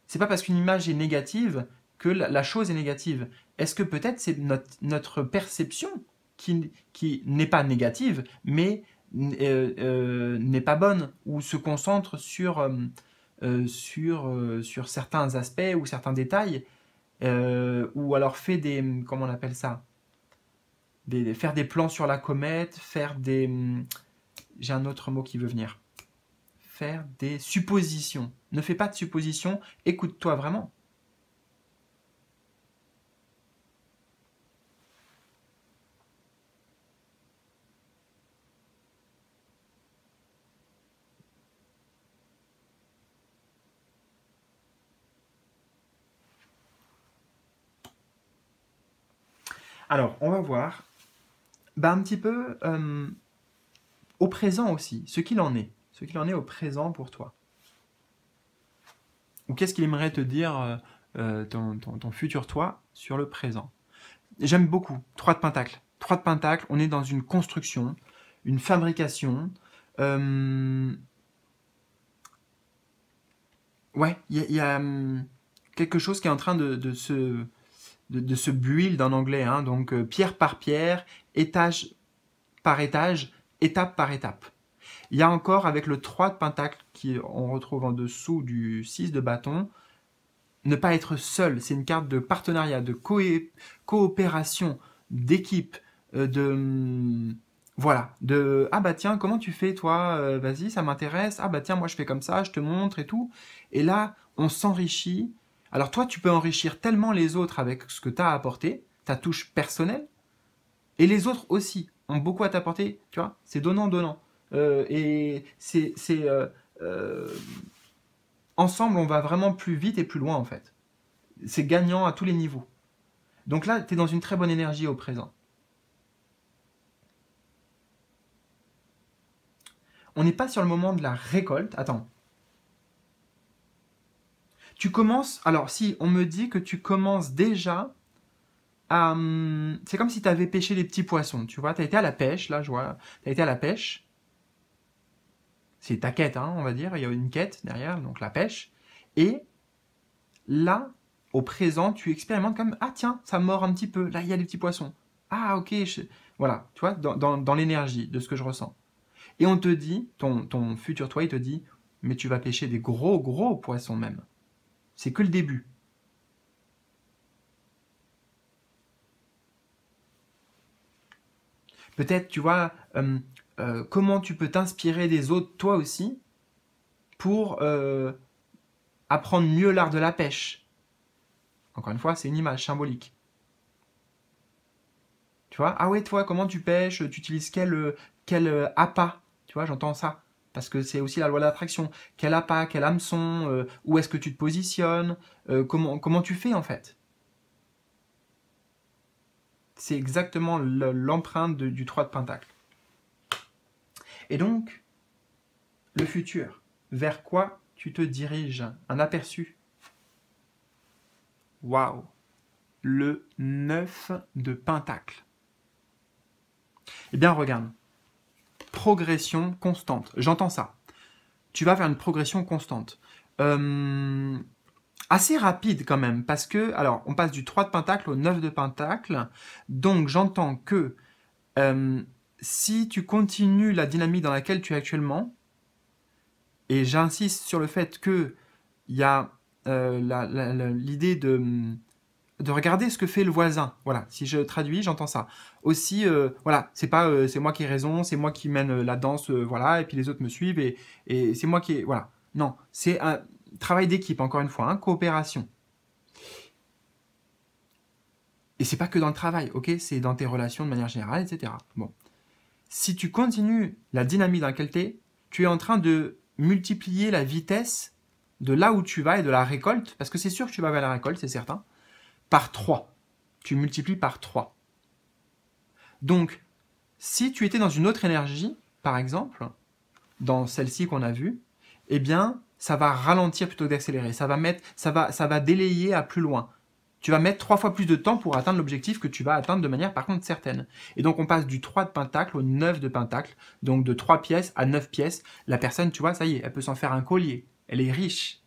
C'est pas parce qu'une image est négative que la chose est négative. Est-ce que peut-être c'est notre perception qui n'est pas négative, mais n'est pas bonne, ou se concentre sur certains aspects ou certains détails, ou alors fait comment on appelle ça, faire des plans sur la comète, j'ai un autre mot qui veut venir, faire des suppositions. Ne fais pas de suppositions, écoute-toi vraiment. Alors, on va voir un petit peu au présent aussi, ce qu'il en est au présent pour toi. Ou qu'est-ce qu'il aimerait te dire ton futur toi sur le présent. J'aime beaucoup 3 de Pentacle. 3 de Pentacle, on est dans une construction, une fabrication. Ouais, il y a quelque chose qui est en train de se build en anglais, hein, donc pierre par pierre, étage par étage, étape par étape. Il y a encore avec le 3 de Pentacle, on retrouve en dessous du 6 de bâton, ne pas être seul, c'est une carte de partenariat, de coopération, d'équipe, voilà, ah bah tiens, comment tu fais toi, vas-y, ça m'intéresse, ah bah tiens, moi je fais comme ça, je te montre et tout. Et là, on s'enrichit. Alors toi, tu peux enrichir tellement les autres avec ce que tu as apporté, ta touche personnelle, et les autres aussi ont beaucoup à t'apporter, tu vois, c'est donnant-donnant. Et ensemble, on va vraiment plus vite et plus loin en fait. C'est gagnant à tous les niveaux. Donc là, tu es dans une très bonne énergie au présent. On n'est pas sur le moment de la récolte. Attends. Tu commences... Alors si, on me dit que tu commences déjà à... C'est comme si tu avais pêché des petits poissons, tu vois. Tu as été à la pêche, là, je vois. Tu as été à la pêche. C'est ta quête, hein, on va dire. Il y a une quête derrière, donc la pêche. Et là, au présent, tu expérimentes comme ah tiens, ça mord un petit peu. Là, il y a des petits poissons. Ah ok, voilà, tu vois, dans l'énergie de ce que je ressens. Et on te dit, ton futur toi, il te dit, mais tu vas pêcher des gros, gros poissons même. C'est que le début. Peut-être, tu vois, comment tu peux t'inspirer des autres, toi aussi, pour apprendre mieux l'art de la pêche. Encore une fois, c'est une image symbolique. Tu vois, ah ouais, toi, comment tu pêches? Tu utilises quel appât? Tu vois, j'entends ça. Parce que c'est aussi la loi de l'attraction. Quel appât, quel hameçon, où est-ce que tu te positionnes, comment tu fais en fait? C'est exactement l'empreinte du 3 de Pentacle. Et donc, le futur, vers quoi tu te diriges? Un aperçu. Waouh! Le 9 de Pentacle. Eh bien, regarde. Progression constante. J'entends ça. Tu vas vers une progression constante. Assez rapide quand même, parce que, alors, on passe du 3 de Pentacle au 9 de Pentacle. Donc, j'entends que si tu continues la dynamique dans laquelle tu es actuellement, et j'insiste sur le fait qu'il y a l'idée de regarder ce que fait le voisin. Voilà, si je traduis, j'entends ça. Aussi, voilà, c'est pas c'est moi qui ai raison, c'est moi qui mène la danse, voilà, et puis les autres me suivent, et c'est moi qui voilà. Non, c'est un travail d'équipe, encore une fois, hein, coopération. Et c'est pas que dans le travail, ok? C'est dans tes relations de manière générale, etc. Bon. Si tu continues la dynamique dans laquelle tu es en train de multiplier la vitesse de là où tu vas et de la récolte, parce que c'est sûr que tu vas vers la récolte, c'est certain, par 3. Tu multiplies par 3. Donc, si tu étais dans une autre énergie, par exemple, dans celle-ci qu'on a vue, eh bien, ça va ralentir plutôt que d'accélérer. Ça va délayer à plus loin. Tu vas mettre 3 fois plus de temps pour atteindre l'objectif que tu vas atteindre de manière par contre certaine. Et donc on passe du 3 de Pentacle au 9 de Pentacle, donc de 3 pièces à 9 pièces. La personne, tu vois, ça y est, elle peut s'en faire un collier. Elle est riche.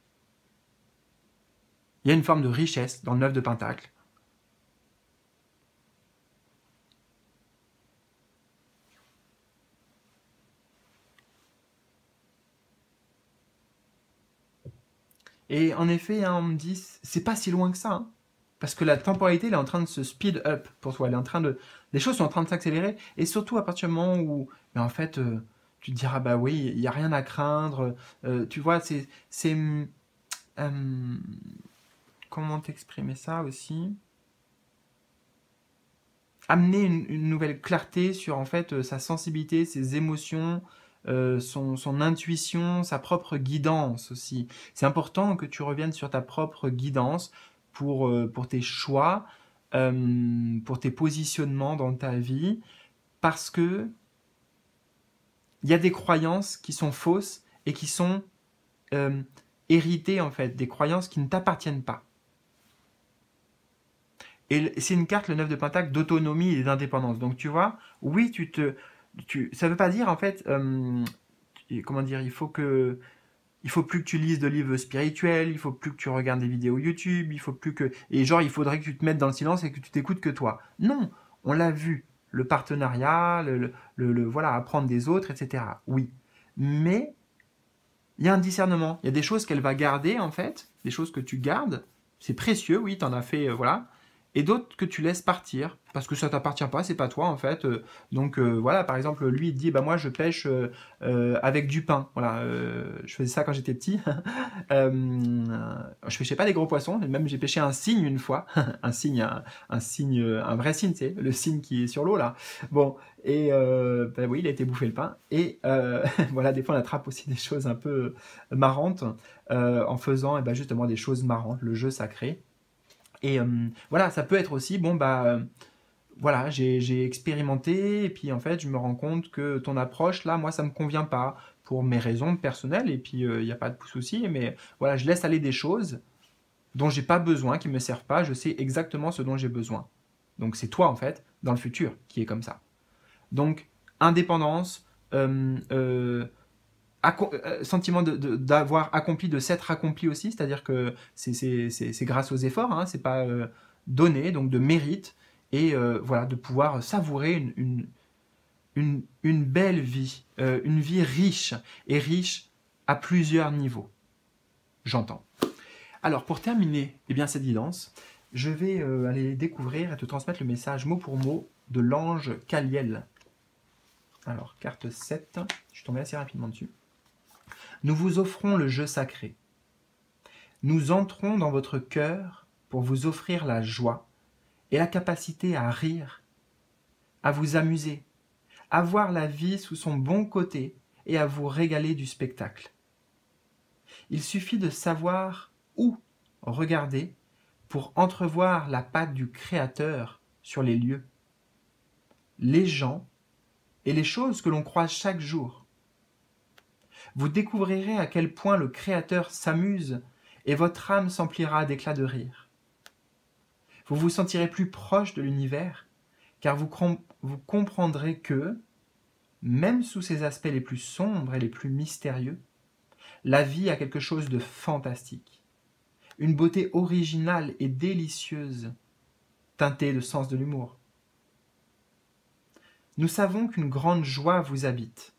Il y a une forme de richesse dans le 9 de Pentacle. Et en effet, hein, on me dit, c'est pas si loin que ça. Hein, parce que la temporalité, elle est en train de se speed up pour toi. Elle est en train de, les choses sont en train de s'accélérer. Et surtout à partir du moment où, en fait, tu te diras, bah oui, il n'y a rien à craindre. Tu vois, comment t'exprimer ça aussi? Amener une nouvelle clarté sur en fait sa sensibilité, ses émotions, son intuition, sa propre guidance aussi. C'est important que tu reviennes sur ta propre guidance pour tes choix, pour tes positionnements dans ta vie, parce que il y a des croyances qui sont fausses et qui sont euh, héritées en fait, des croyances qui ne t'appartiennent pas. Et c'est une carte, le 9 de Pentacle, d'autonomie et d'indépendance. Donc tu vois, oui, ça ne veut pas dire en fait, comment dire, il faut plus que tu lises de livres spirituels, il faut plus que tu regardes des vidéos YouTube, il faut plus que, et genre il faudrait que tu te mettes dans le silence et que tu t'écoutes que toi. Non, on l'a vu, le partenariat, voilà, apprendre des autres, etc. Oui, mais il y a un discernement, il y a des choses qu'elle va garder en fait, des choses que tu gardes, c'est précieux, oui, t'en as fait, voilà, et d'autres que tu laisses partir parce que ça t'appartient pas, c'est pas toi en fait. Donc voilà, par exemple, lui il dit bah moi je pêche avec du pain. Voilà, je faisais ça quand j'étais petit. Je pêchais pas des gros poissons, même j'ai pêché un cygne une fois, un cygne, un cygne, un vrai cygne, tu sais, le cygne qui est sur l'eau là. Bon, et bah oui, il a été bouffé le pain. Et voilà, des fois on attrape aussi des choses un peu marrantes en faisant eh ben, justement des choses marrantes, le jeu sacré. Et voilà, ça peut être aussi, bon, bah, voilà, j'ai expérimenté, et puis en fait, je me rends compte que ton approche, là, moi, ça me convient pas, pour mes raisons personnelles, et puis il n'y a pas de souci, mais voilà, je laisse aller des choses dont j'ai pas besoin, qui me servent pas, je sais exactement ce dont j'ai besoin. Donc c'est toi, en fait, dans le futur, qui est comme ça. Donc, indépendance, sentiment d'avoir accompli, de s'être accompli aussi, c'est-à-dire que c'est grâce aux efforts, hein, c'est pas donné, donc de mérite, et voilà, de pouvoir savourer une belle vie, une vie riche, et riche à plusieurs niveaux, j'entends. Alors, pour terminer eh bien, cette guidance, je vais aller découvrir et te transmettre le message mot pour mot de l'ange Kaliel. Alors, carte 7, je suis tombé assez rapidement dessus. Nous vous offrons le jeu sacré. Nous entrons dans votre cœur pour vous offrir la joie et la capacité à rire, à vous amuser, à voir la vie sous son bon côté et à vous régaler du spectacle. Il suffit de savoir où regarder pour entrevoir la patte du Créateur sur les lieux, les gens et les choses que l'on croise chaque jour. Vous découvrirez à quel point le Créateur s'amuse et votre âme s'emplira d'éclats de rire. Vous vous sentirez plus proche de l'univers, car vous comprendrez que, même sous ses aspects les plus sombres et les plus mystérieux, la vie a quelque chose de fantastique, une beauté originale et délicieuse, teintée de sens de l'humour. Nous savons qu'une grande joie vous habite,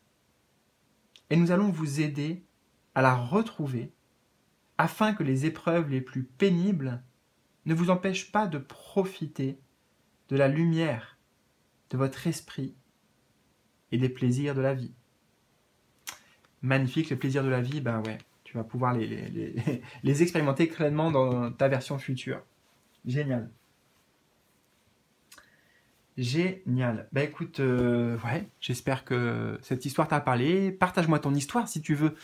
et nous allons vous aider à la retrouver afin que les épreuves les plus pénibles ne vous empêchent pas de profiter de la lumière de votre esprit et des plaisirs de la vie. Magnifique, les plaisirs de la vie, ben ouais, tu vas pouvoir les expérimenter clairement dans ta version future. Génial. Génial. Bah écoute, ouais, j'espère que cette histoire t'a parlé. Partage-moi ton histoire si tu veux.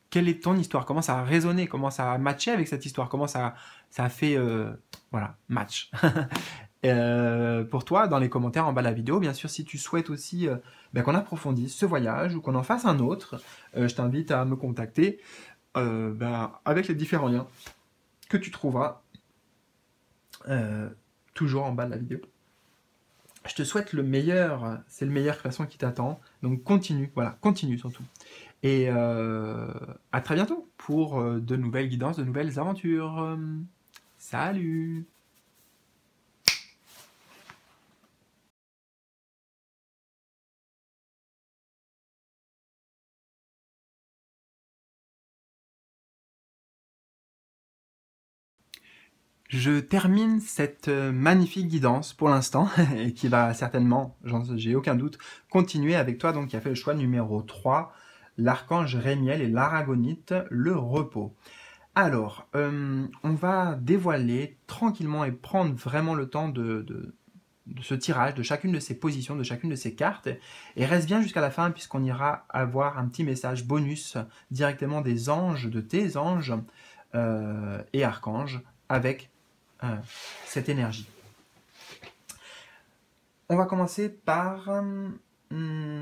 Quelle est ton histoire? Comment ça a résonné? Comment ça a matché avec cette histoire? Comment ça a fait, voilà, match pour toi dans les commentaires en bas de la vidéo. Bien sûr, si tu souhaites aussi qu'on approfondisse ce voyage ou qu'on en fasse un autre, je t'invite à me contacter avec les différents liens que tu trouveras toujours en bas de la vidéo. Je te souhaite le meilleur, c'est le meilleur façon qui t'attend. Donc continue, voilà, continue surtout. Et à très bientôt pour de nouvelles guidances, de nouvelles aventures. Salut! Je termine cette magnifique guidance pour l'instant, et qui va certainement, j'ai aucun doute, continuer avec toi, donc qui a fait le choix numéro 3, l'archange Rémiel et l'aragonite, le repos. Alors, on va dévoiler tranquillement et prendre vraiment le temps de ce tirage, de chacune de ces positions, de chacune de ces cartes, et reste bien jusqu'à la fin puisqu'on ira avoir un petit message bonus directement des anges, de tes anges et archanges, avec cette énergie. On va commencer par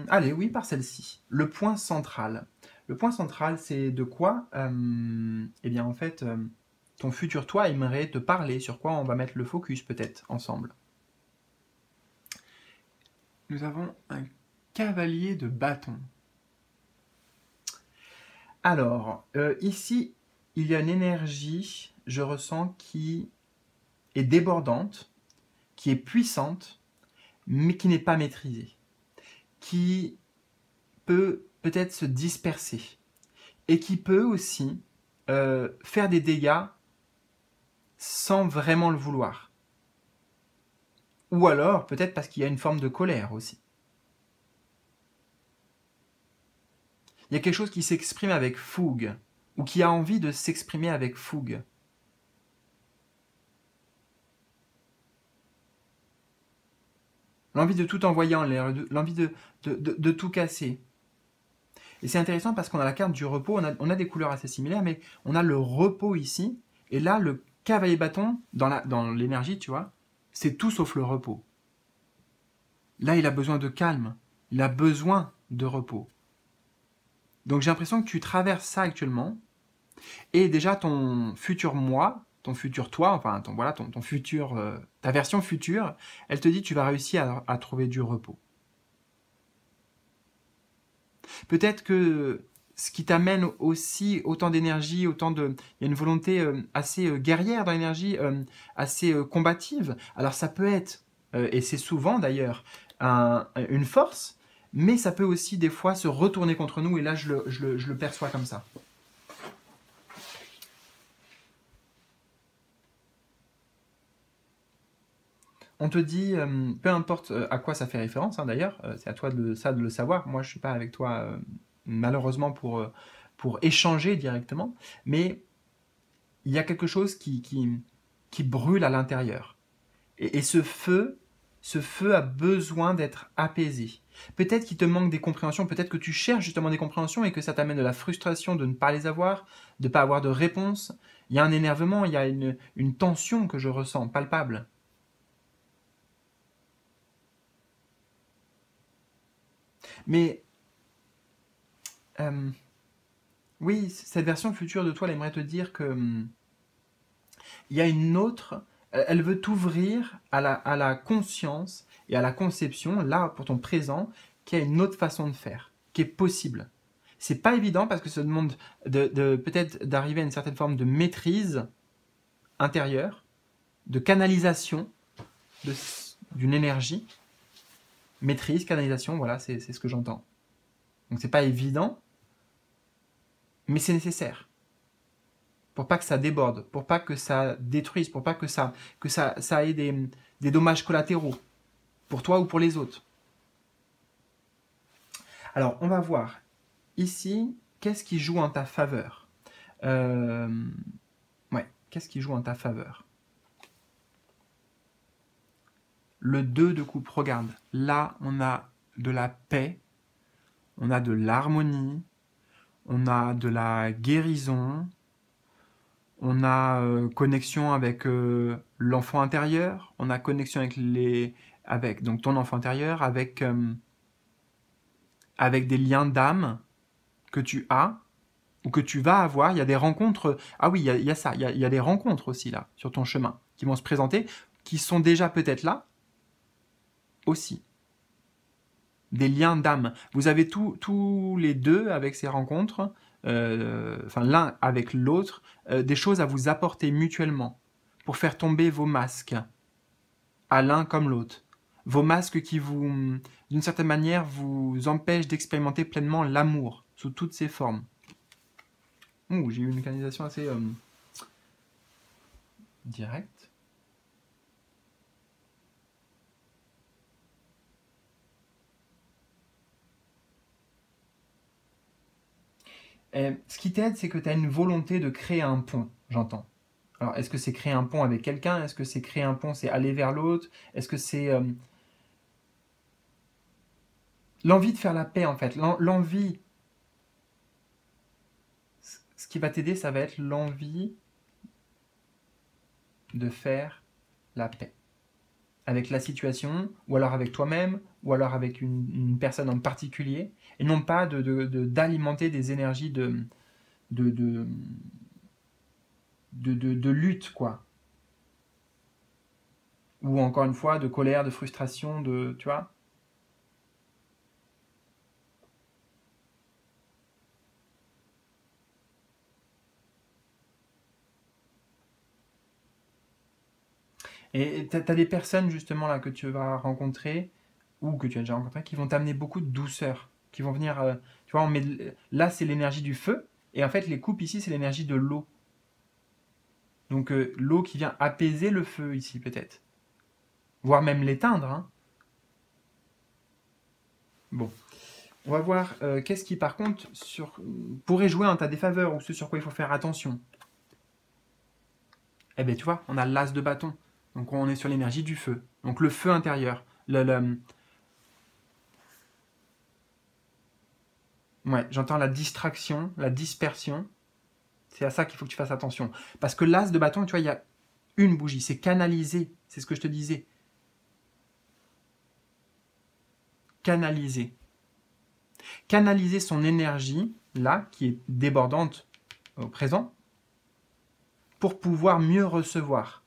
allez, oui, par celle-ci, le point central. Le point central, c'est de quoi eh bien, en fait, ton futur toi aimerait te parler, sur quoi on va mettre le focus, peut-être, ensemble. Nous avons un cavalier de bâton. Alors, ici, il y a une énergie, je ressens, qui est débordante, qui est puissante, mais qui n'est pas maîtrisée, qui peut peut-être se disperser, et qui peut aussi faire des dégâts sans vraiment le vouloir. Ou alors, peut-être parce qu'il y a une forme de colère aussi. Il y a quelque chose qui s'exprime avec fougue, ou qui a envie de s'exprimer avec fougue. L'envie de tout envoyer en l'air, l'envie de tout casser. Et c'est intéressant parce qu'on a la carte du repos, on a des couleurs assez similaires, mais on a le repos ici, et là, le cavalier bâton, dans l'énergie, tu vois, c'est tout sauf le repos. Là, il a besoin de calme, il a besoin de repos. Donc j'ai l'impression que tu traverses ça actuellement, et déjà ton futur moi, ton futur toi, enfin ton futur, ta version future, elle te dit que tu vas réussir à trouver du repos. Peut-être que ce qui t'amène aussi autant d'énergie, autant de... Il y a une volonté assez guerrière dans l'énergie, assez combative. Alors ça peut être, et c'est souvent d'ailleurs, une force, mais ça peut aussi des fois se retourner contre nous, et là je le perçois comme ça. On te dit, peu importe à quoi ça fait référence, hein, d'ailleurs, c'est à toi de le savoir. Moi, je ne suis pas avec toi, malheureusement, pour échanger directement, mais il y a quelque chose qui brûle à l'intérieur. Et ce feu a besoin d'être apaisé. Peut-être qu'il te manque des compréhensions, peut-être que tu cherches justement des compréhensions et que ça t'amène de la frustration de ne pas les avoir, de ne pas avoir de réponse. Il y a un énervement, il y a une tension que je ressens, palpable. Mais euh, oui, cette version future de toi, elle aimerait te dire que il y a une autre, elle veut t'ouvrir à la conscience et à la conception, là, pour ton présent, qu'il y a une autre façon de faire, qui est possible. C'est pas évident parce que ça demande peut-être d'arriver à une certaine forme de maîtrise intérieure, de canalisation d'une énergie. Maîtrise, canalisation, voilà, c'est ce que j'entends. Donc c'est pas évident, mais c'est nécessaire. Pour pas que ça déborde, pour pas que ça détruise, pour pas ça ait des dommages collatéraux, pour toi ou pour les autres. Alors, on va voir ici, qu'est-ce qui joue en ta faveur. Ouais, qu'est-ce qui joue en ta faveur? Le 2 de coupe, regarde, là, on a de la paix, on a de l'harmonie, on a de la guérison, on a connexion avec l'enfant intérieur, on a connexion avec donc ton enfant intérieur, avec des liens d'âme que tu as ou que tu vas avoir. Il y a des rencontres. Ah oui, il y a ça. Il y a des rencontres aussi là sur ton chemin qui vont se présenter, qui sont déjà peut-être là aussi. Des liens d'âme. Vous avez tous les deux avec ces rencontres, enfin l'un avec l'autre, des choses à vous apporter mutuellement pour faire tomber vos masques à l'un comme l'autre. Vos masques qui vous, d'une certaine manière, vous empêchent d'expérimenter pleinement l'amour sous toutes ses formes. Ouh, j'ai eu une canalisation assez directe. Et ce qui t'aide, c'est que tu as une volonté de créer un pont, j'entends. Alors, est-ce que c'est créer un pont avec quelqu'un? Est-ce que c'est créer un pont, c'est aller vers l'autre? Est-ce que c'est l'envie de faire la paix, en fait? L'envie, ce qui va t'aider, ça va être l'envie de faire la paix. Avec la situation, ou alors avec toi-même, ou alors avec une personne en particulier, et non pas d'alimenter des énergies de, de, de lutte, quoi. Ou encore une fois, de colère, de frustration, tu vois. Et tu as des personnes justement là que tu vas rencontrer, ou que tu as déjà rencontré, qui vont t'amener beaucoup de douceur, qui vont venir, tu vois, là c'est l'énergie du feu, et en fait les coupes ici c'est l'énergie de l'eau. Donc l'eau qui vient apaiser le feu ici peut-être, voire même l'éteindre, hein. Bon, on va voir qu'est-ce qui par contre pourrait jouer en ta défaveur, ou ce sur quoi il faut faire attention. Eh bien tu vois, on a l'as de bâton, donc on est sur l'énergie du feu, donc le feu intérieur, ouais, j'entends la distraction, la dispersion. C'est à ça qu'il faut que tu fasses attention. Parce que l'as de bâton, tu vois, il y a une bougie. C'est canalisé. C'est ce que je te disais. Canaliser. Canaliser son énergie, là, qui est débordante au présent, pour pouvoir mieux recevoir.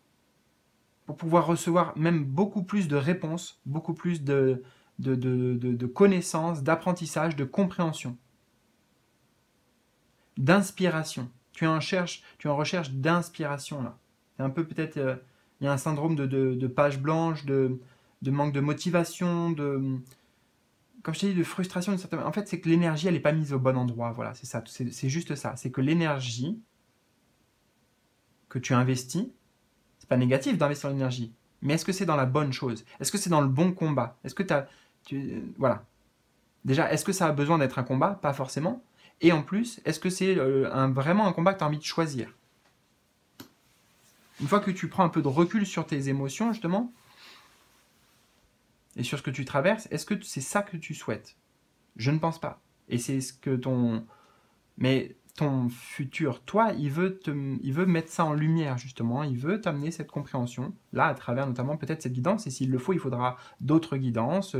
Pour pouvoir recevoir même beaucoup plus de réponses, beaucoup plus de connaissances, d'apprentissage, de compréhension. d'inspiration. Tu es en recherche d'inspiration là. C'est un peu peut-être, il y a un syndrome de page blanche, de manque de motivation, comme je t'ai dit, de frustration. En fait, c'est que l'énergie, elle n'est pas mise au bon endroit. Voilà, c'est ça. C'est juste ça. C'est que l'énergie que tu investis, c'est pas négatif d'investir l'énergie, mais est-ce que c'est dans la bonne chose? Est-ce que c'est dans le bon combat? Est-ce que voilà. Déjà, est-ce que ça a besoin d'être un combat? Pas forcément. Et en plus, est-ce que c'est vraiment un combat que tu as envie de choisir? Une fois que tu prends un peu de recul sur tes émotions, justement, et sur ce que tu traverses, est-ce que c'est ça que tu souhaites? Je ne pense pas. Et c'est ce que Mais ton futur, toi, il veut mettre ça en lumière, justement. Il veut t'amener cette compréhension, là, à travers notamment peut-être cette guidance. Et s'il le faut, il faudra d'autres guidances,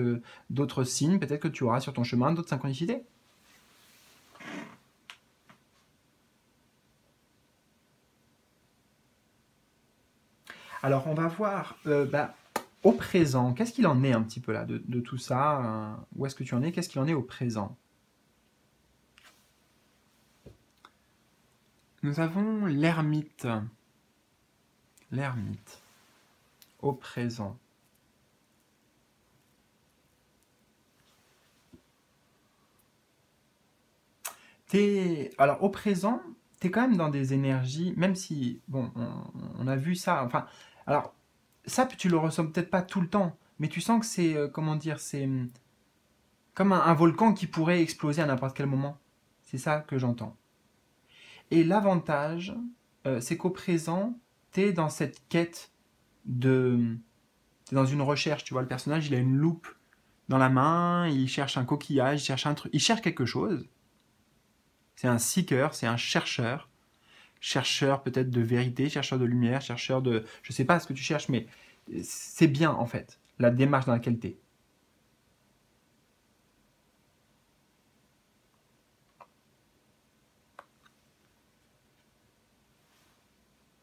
d'autres signes, peut-être que tu auras sur ton chemin, d'autres synchronicités. Alors, on va voir au présent. Qu'est-ce qu'il en est un petit peu là de tout ça? Où est-ce que tu en es? Qu'est-ce qu'il en est au présent? Nous avons l'ermite. L'ermite. Au présent. Alors, au présent, tu es quand même dans des énergies, même si, bon, on a vu ça, enfin, alors, ça, tu le ressens peut-être pas tout le temps, mais tu sens que c'est, comment dire, c'est comme un volcan qui pourrait exploser à n'importe quel moment. C'est ça que j'entends. Et l'avantage, c'est qu'au présent, tu es dans cette quête t'es dans une recherche, tu vois, le personnage, il a une loupe dans la main, il cherche un coquillage, il cherche un truc, il cherche quelque chose. C'est un seeker, c'est un chercheur. Chercheur peut-être de vérité, chercheur de lumière, chercheur de... Je sais pas ce que tu cherches, mais c'est bien en fait, la démarche dans laquelle tu es.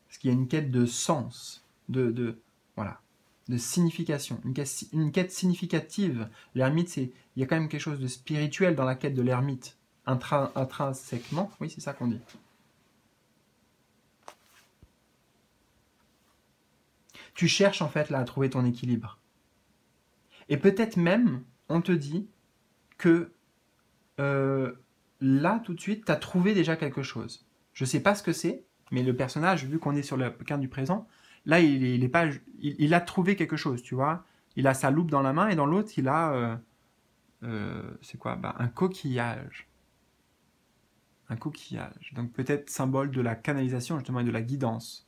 Parce qu'il y a une quête de sens, voilà, de signification, une quête significative. L'ermite, il y a quand même quelque chose de spirituel dans la quête de l'ermite, intrinsèquement, oui c'est ça qu'on dit. Tu cherches en fait là à trouver ton équilibre. Et peut-être même, on te dit que là, tout de suite, tu as trouvé déjà quelque chose. Je sais pas ce que c'est, mais le personnage, vu qu'on est sur la carte du présent, là, il a trouvé quelque chose, tu vois. Il a sa loupe dans la main et dans l'autre, il a... c'est quoi? Un coquillage. Un coquillage. Donc peut-être symbole de la canalisation, justement, et de la guidance.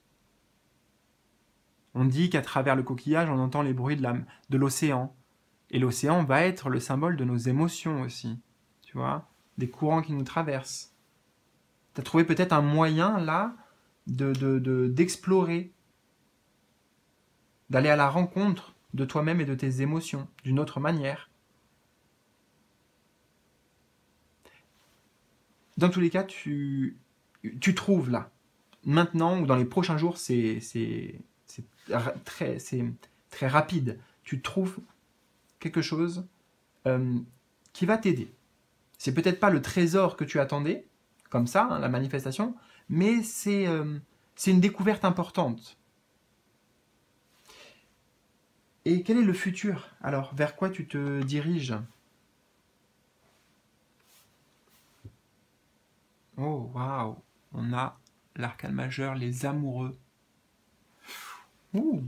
On dit qu'à travers le coquillage, on entend les bruits de l'océan. Et l'océan va être le symbole de nos émotions aussi. Tu vois, des courants qui nous traversent. Tu as trouvé peut-être un moyen là d'explorer, d'aller à la rencontre de toi-même et de tes émotions d'une autre manière. Dans tous les cas, tu trouves là. Maintenant ou dans les prochains jours, c'est très rapide. Tu trouves quelque chose qui va t'aider. C'est peut-être pas le trésor que tu attendais, comme ça, hein, la manifestation, mais c'est une découverte importante. Et quel est le futur? Alors, vers quoi tu te diriges? Oh, waouh! On a l'arcane majeur, les amoureux. Ouh!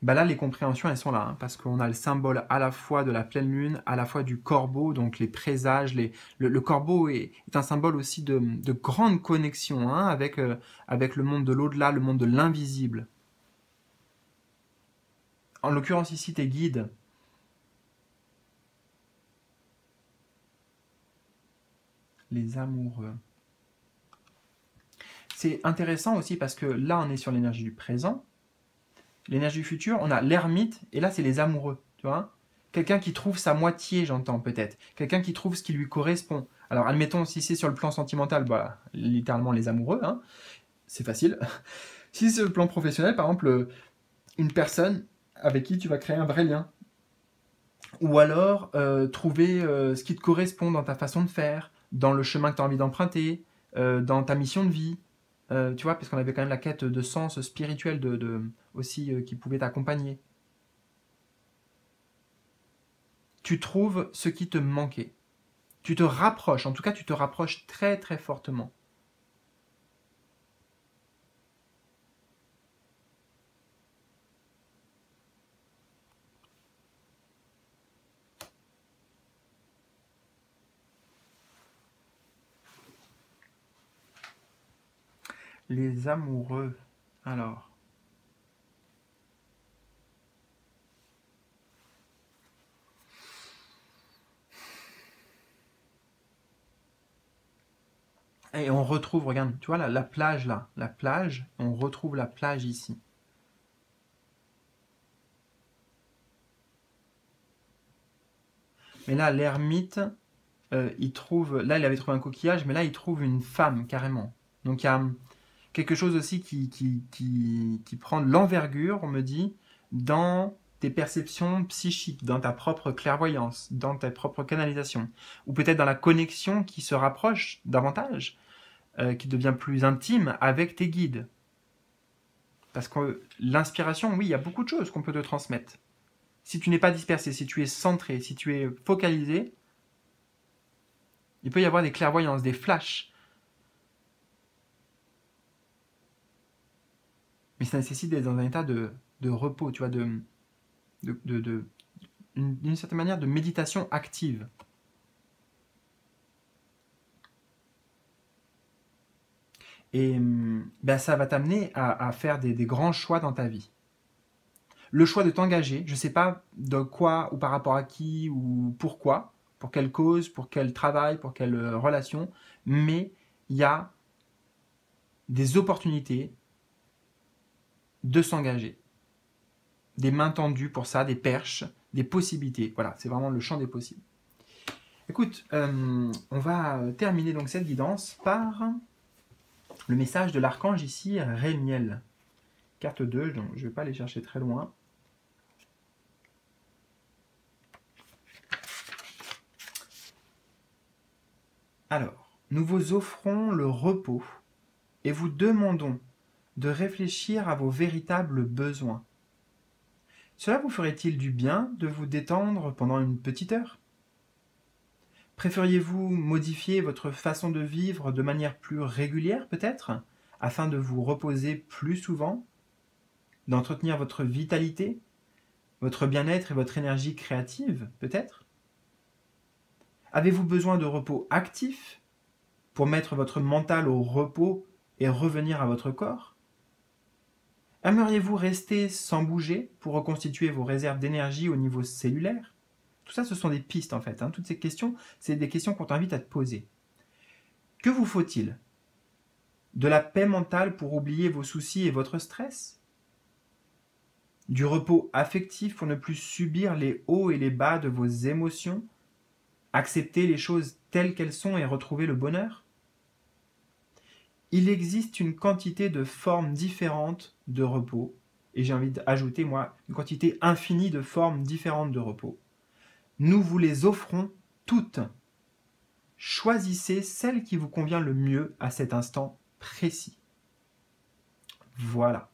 Bah là, les compréhensions, elles sont là, hein, parce qu'on a le symbole à la fois de la pleine lune, à la fois du corbeau, donc les présages. Le corbeau est un symbole aussi de grande connexion hein, avec le monde de l'au-delà, le monde de l'invisible. En l'occurrence ici, tes guides. Les amoureux. C'est intéressant aussi parce que là, on est sur l'énergie du présent. L'énergie du futur, on a l'ermite, et là, c'est les amoureux, tu vois. Quelqu'un qui trouve sa moitié, j'entends peut-être. Quelqu'un qui trouve ce qui lui correspond. Alors, admettons, si c'est sur le plan sentimental, bah, littéralement les amoureux, hein, c'est facile. Si c'est sur le plan professionnel, par exemple, une personne avec qui tu vas créer un vrai lien. Ou alors, trouver ce qui te correspond dans ta façon de faire, dans le chemin que tu as envie d'emprunter, dans ta mission de vie. Tu vois, parce qu'on avait quand même la quête de sens spirituel aussi qui pouvait t'accompagner. Tu trouves ce qui te manquait. Tu te rapproches, en tout cas tu te rapproches très très fortement. Les amoureux, alors... Et on retrouve, regarde, tu vois la plage là, la plage, on retrouve la plage ici. Mais là, l'ermite, il trouve, là il avait trouvé un coquillage, mais là il trouve une femme carrément. Donc il y a quelque chose aussi qui prend de l'envergure, on me dit, dans tes perceptions psychiques, dans ta propre clairvoyance, dans ta propre canalisation, ou peut-être dans la connexion qui se rapproche davantage, qui devient plus intime avec tes guides. Parce que l'inspiration, oui, il y a beaucoup de choses qu'on peut te transmettre. Si tu n'es pas dispersé, si tu es centré, si tu es focalisé, il peut y avoir des clairvoyances, des flashs. Mais ça nécessite d'être dans un état de repos, tu vois, d'une certaine manière de méditation active. Et ben, ça va t'amener à faire des grands choix dans ta vie. Le choix de t'engager, je ne sais pas de quoi ou par rapport à qui ou pourquoi, pour quelle cause, pour quel travail, pour quelle relation, mais il y a des opportunités de s'engager. Des mains tendues pour ça, des perches, des possibilités. Voilà, c'est vraiment le champ des possibles. Écoute, on va terminer donc cette guidance par le message de l'archange ici, Rémiel. Carte 2, donc je ne vais pas aller chercher très loin. Alors, nous vous offrons le repos et vous demandons de réfléchir à vos véritables besoins. Cela vous ferait-il du bien de vous détendre pendant une petite heure? Préfériez-vous modifier votre façon de vivre de manière plus régulière peut-être, afin de vous reposer plus souvent, d'entretenir votre vitalité, votre bien-être et votre énergie créative peut-être? Avez-vous besoin de repos actif pour mettre votre mental au repos et revenir à votre corps? Aimeriez-vous rester sans bouger pour reconstituer vos réserves d'énergie au niveau cellulaire? Tout ça, ce sont des pistes en fait. Toutes ces questions, c'est des questions qu'on t'invite à te poser. Que vous faut-il? De la paix mentale pour oublier vos soucis et votre stress? Du repos affectif pour ne plus subir les hauts et les bas de vos émotions? Accepter les choses telles qu'elles sont et retrouver le bonheur? Il existe une quantité de formes différentes de repos, et j'ai envie d'ajouter, moi, une quantité infinie de formes différentes de repos. Nous vous les offrons toutes. Choisissez celle qui vous convient le mieux à cet instant précis. Voilà.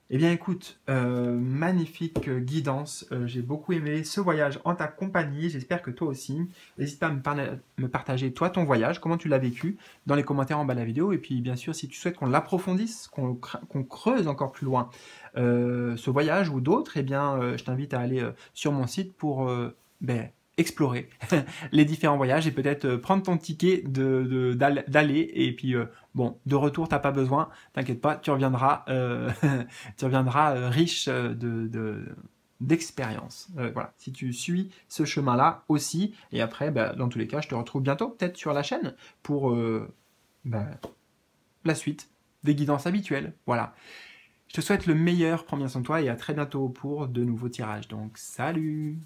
Eh bien écoute, magnifique guidance, j'ai beaucoup aimé ce voyage en ta compagnie, j'espère que toi aussi. N'hésite pas à me partager toi ton voyage, comment tu l'as vécu, dans les commentaires en bas de la vidéo, et puis bien sûr si tu souhaites qu'on l'approfondisse, qu'on creuse encore plus loin ce voyage ou d'autres, eh bien je t'invite à aller sur mon site pour explorer les différents voyages et peut-être prendre ton ticket d'aller et puis bon, de retour t'as pas besoin, t'inquiète pas, tu reviendras tu reviendras riche d'expérience. Voilà, si tu suis ce chemin-là aussi, et après, dans tous les cas, je te retrouve bientôt, peut-être sur la chaîne, pour la suite des guidances habituelles. Voilà. Je te souhaite le meilleur, prends bien soin de toi, et à très bientôt pour de nouveaux tirages. Donc, salut!